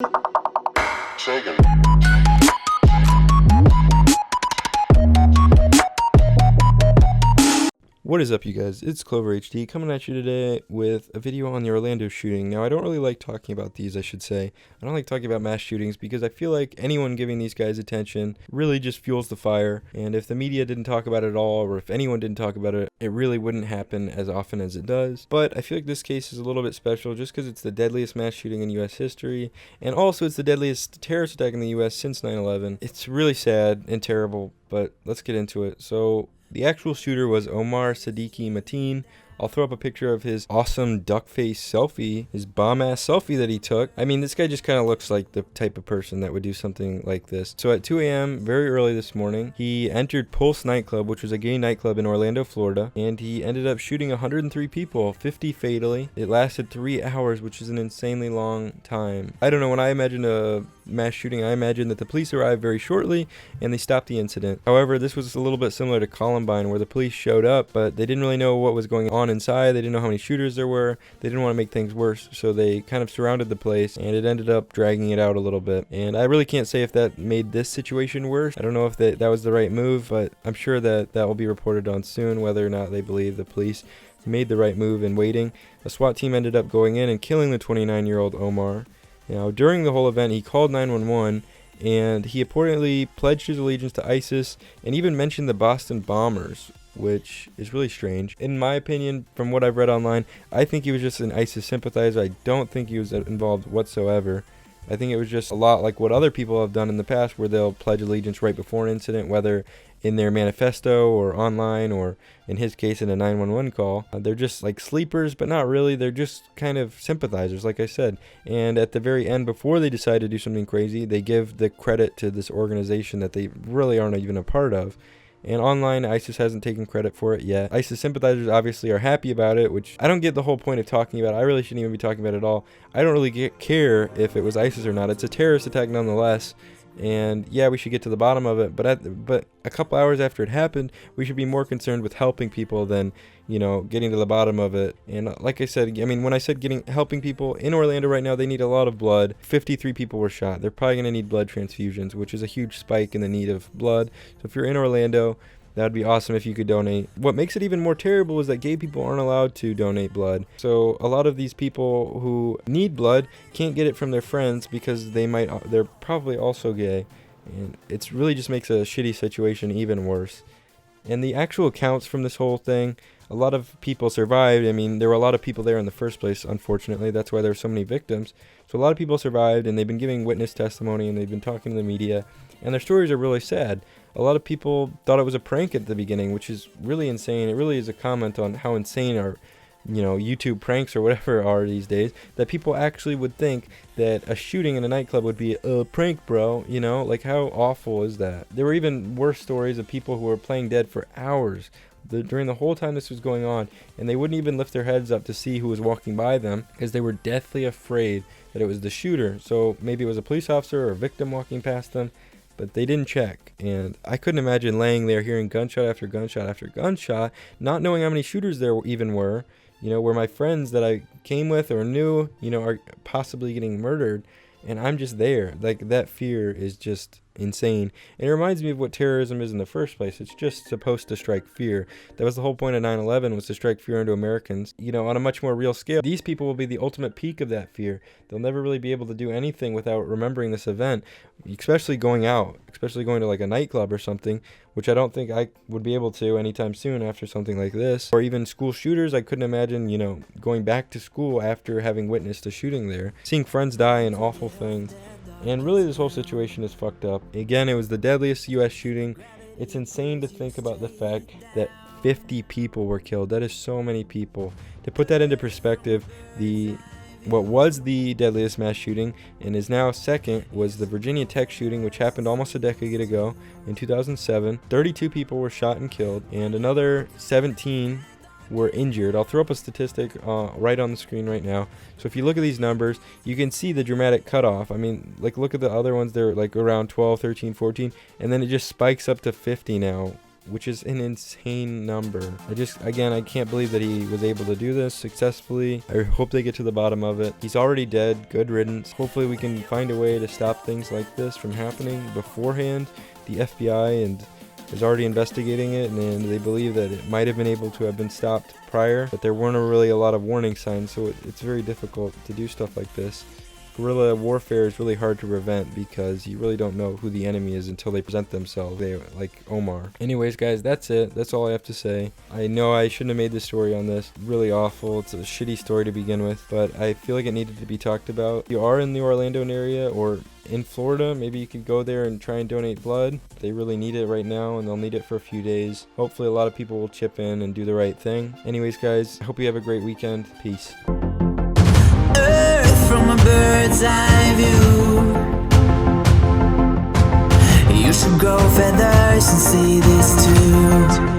What is up, you guys? It's Clover HD coming at you today with a video on the Orlando shooting. Now, I don't really like talking about these, I should say. I don't like talking about mass shootings because I feel like anyone giving these guys attention really just fuels the fire. And if the media didn't talk about it at all, or if anyone didn't talk about it, it really wouldn't happen as often as it does. But I feel like this case is a little bit special just because it's the deadliest mass shooting in U.S. history. And also, it's the deadliest terrorist attack in the U.S. since 9/11. It's really sad and terrible, but let's get into it. So, the actual shooter was Omar Siddiqui Mateen. I'll throw up a picture of his awesome duck face selfie, his bomb-ass selfie that he took. I mean, this guy just kind of looks like the type of person that would do something like this. So at 2 a.m., very early this morning, he entered Pulse Nightclub, which was a gay nightclub in Orlando, Florida, and he ended up shooting 103 people, 50 fatally. It lasted 3 hours, which is an insanely long time. I don't know, when I imagine a mass shooting, I imagine that the police arrived very shortly and they stopped the incident. However, this was a little bit similar to Columbine, where the police showed up, but they didn't really know what was going on inside. They didn't know how many shooters there were. They didn't want to make things worse, so they kind of surrounded the place, and it ended up dragging it out a little bit. And I really can't say if that made this situation worse. I don't know if that was the right move, but I'm sure that will be reported on soon, whether or not they believe the police made the right move in waiting. A SWAT team ended up going in and killing the 29-year-old Omar. Now, during the whole event, he called 911, and he reportedly pledged his allegiance to ISIS and even mentioned the Boston bombers, which is really strange. In my opinion, from what I've read online, I think he was just an ISIS sympathizer. I don't think he was involved whatsoever. I think it was just a lot like what other people have done in the past, where they'll pledge allegiance right before an incident, whether in their manifesto or online, or in his case in a 911 call. They're just like sleepers, but not really. They're just kind of sympathizers, like I said. And at the very end, before they decide to do something crazy, they give the credit to this organization that they really aren't even a part of. And online, ISIS hasn't taken credit for it yet. ISIS sympathizers obviously are happy about it, which I don't get the whole point of talking about. I really shouldn't even be talking about it at all. I don't really care if it was ISIS or not. It's a terrorist attack nonetheless. And yeah, we should get to the bottom of it. But a couple hours after it happened, we should be more concerned with helping people than, getting to the bottom of it. And like I said, I mean, when I said helping people in Orlando right now, they need a lot of blood. 53 people were shot. They're probably going to need blood transfusions, which is a huge spike in the need of blood. So if you're in Orlando, that would be awesome if you could donate. What makes it even more terrible is that gay people aren't allowed to donate blood. So a lot of these people who need blood can't get it from their friends because they're probably also gay. And it really just makes a shitty situation even worse. And the actual accounts from this whole thing, a lot of people survived. I mean, there were a lot of people there in the first place, unfortunately. That's why there were so many victims. So a lot of people survived, and they've been giving witness testimony, and they've been talking to the media. And their stories are really sad. A lot of people thought it was a prank at the beginning, which is really insane. It really is a comment on how insane our YouTube pranks or whatever are these days, that people actually would think that a shooting in a nightclub would be a prank, bro. Like, how awful is that? There were even worse stories of people who were playing dead for hours during the whole time this was going on, and they wouldn't even lift their heads up to see who was walking by them because they were deathly afraid that it was the shooter. So maybe it was a police officer or a victim walking past them, but they didn't check. And I couldn't imagine laying there hearing gunshot after gunshot after gunshot, not knowing how many shooters there even were, where my friends that I came with or knew, are possibly getting murdered, and I'm just there. Like, that fear is just insane. And it reminds me of what terrorism is in the first place. It's just supposed to strike fear. That was the whole point of 9/11, was to strike fear into Americans, on a much more real scale. These people will be the ultimate peak of that fear. They'll never really be able to do anything without remembering this event, especially going to like a nightclub or something, which I don't think I would be able to anytime soon after something like this. Or even school shooters. I couldn't imagine, going back to school after having witnessed a shooting there, seeing friends die and awful things. And really, this whole situation is fucked up. Again, it was the deadliest U.S. shooting. It's insane to think about the fact that 50 people were killed. That is so many people. To put that into perspective, what was the deadliest mass shooting and is now second was the Virginia Tech shooting, which happened almost a decade ago in 2007. 32 people were shot and killed, and another 17 were injured. I'll throw up a statistic right on the screen right now. So if you look at these numbers, you can see the dramatic cutoff. I mean, look at the other ones. They're like around 12, 13, 14, and then it just spikes up to 50 now. which is an insane number. I can't believe that he was able to do this successfully. I hope they get to the bottom of it. He's already dead. Good riddance. Hopefully we can find a way to stop things like this from happening beforehand. The FBI is already investigating it, and they believe that it might have been able to have been stopped prior, but there weren't really a lot of warning signs, so it's very difficult to do stuff like this. Guerrilla warfare is really hard to prevent because you really don't know who the enemy is until they present themselves, like Omar. Anyways, guys, that's it. That's all I have to say. I know I shouldn't have made this story on this. Really awful. It's a shitty story to begin with, but I feel like it needed to be talked about. If you are in the Orlando area or in Florida, maybe you could go there and try and donate blood. They really need it right now, and they'll need it for a few days. Hopefully a lot of people will chip in and do the right thing. Anyways, guys, I hope you have a great weekend. Peace. From a bird's eye view, you should grow feathers and see this too.